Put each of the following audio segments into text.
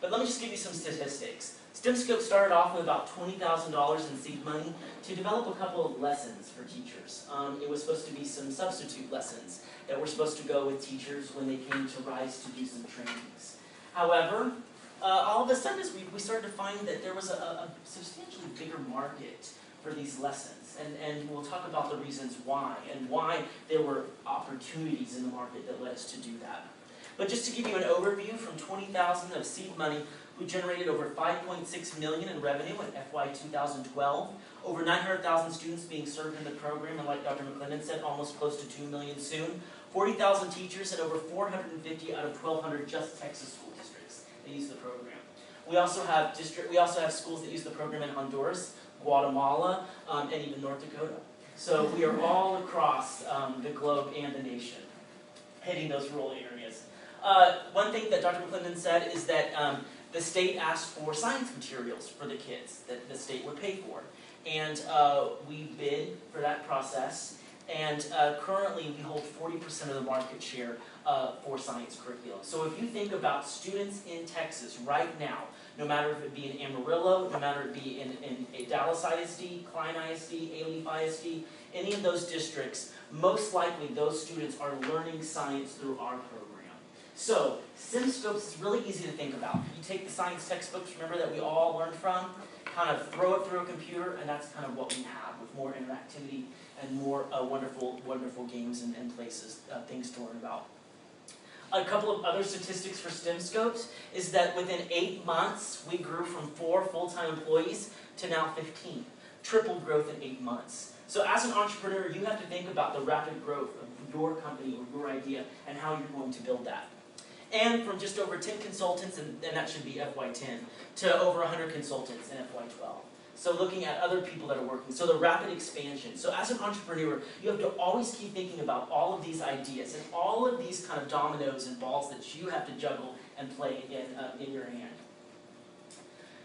But let me just give you some statistics. STEMscopes started off with about $20,000 in seed money to develop a couple of lessons for teachers. It was supposed to be some substitute lessons that were supposed to go with teachers when they came to Rise to do some trainings. However, all of a sudden we started to find that there was a substantially bigger market for these lessons. And we'll talk about the reasons why, and why there were opportunities in the market that led us to do that. But just to give you an overview, from $20,000 of seed money, we generated over $5.6 million in revenue in FY 2012, over 900,000 students being served in the program, and like Dr. McClendon said, almost close to 2 million soon, 40,000 teachers, and over 450 out of 1,200 just Texas school districts that use the program. We also have schools that use the program in Honduras, Guatemala, and even North Dakota. So we are all across the globe and the nation, hitting those rural areas. One thing that Dr. McClendon said is that the state asked for science materials for the kids that the state would pay for. And we bid for that process. And currently we hold 40% of the market share for science curriculum. So if you think about students in Texas right now, no matter if it be in Amarillo, no matter if it be in Dallas ISD, Klein ISD, Alief ISD, any of those districts, most likely those students are learning science through our program. So STEMscopes is really easy to think about. You take the science textbooks, remember, that we all learned from, kind of throw it through a computer, and that's kind of what we have, with more interactivity and more wonderful games and places, things to learn about. A couple of other statistics for STEMscopes is that within 8 months, we grew from 4 full-time employees to now 15. Triple growth in 8 months. So as an entrepreneur, you have to think about the rapid growth of your company or your idea and how you're going to build that. And from just over 10 consultants, and that should be FY10, to over 100 consultants in FY12. So looking at other people that are working, so the rapid expansion. So as an entrepreneur, you have to always keep thinking about all of these ideas and all of these kind of dominoes and balls that you have to juggle and play in your hand.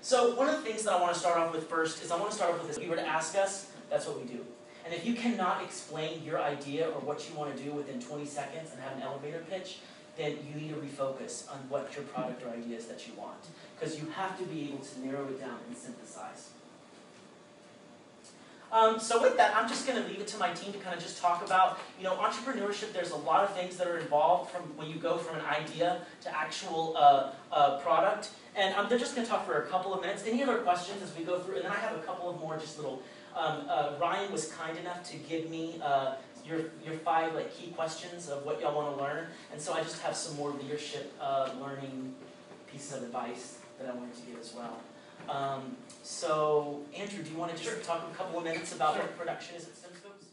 So one of the things that I want to start off with first is I want to start off with this. If you were to ask us, that's what we do. And if you cannot explain your idea or what you want to do within 20 seconds and have an elevator pitch, then you need to refocus on what your product or idea is that you want. Because you have to be able to narrow it down and synthesize. So with that, I'm just going to leave it to my team to kind of just talk about, entrepreneurship. There's a lot of things that are involved from when you go from an idea to actual product. And they're just going to talk for a couple of minutes. Any other questions as we go through? And then I have a couple of more just little, Ryan was kind enough to give me your 5 key questions of what y'all want to learn. And so I just have some more leadership learning pieces of advice that I wanted to give as well. So, Andrew, do you want to just talk a couple of minutes about what production is at STEMscopes?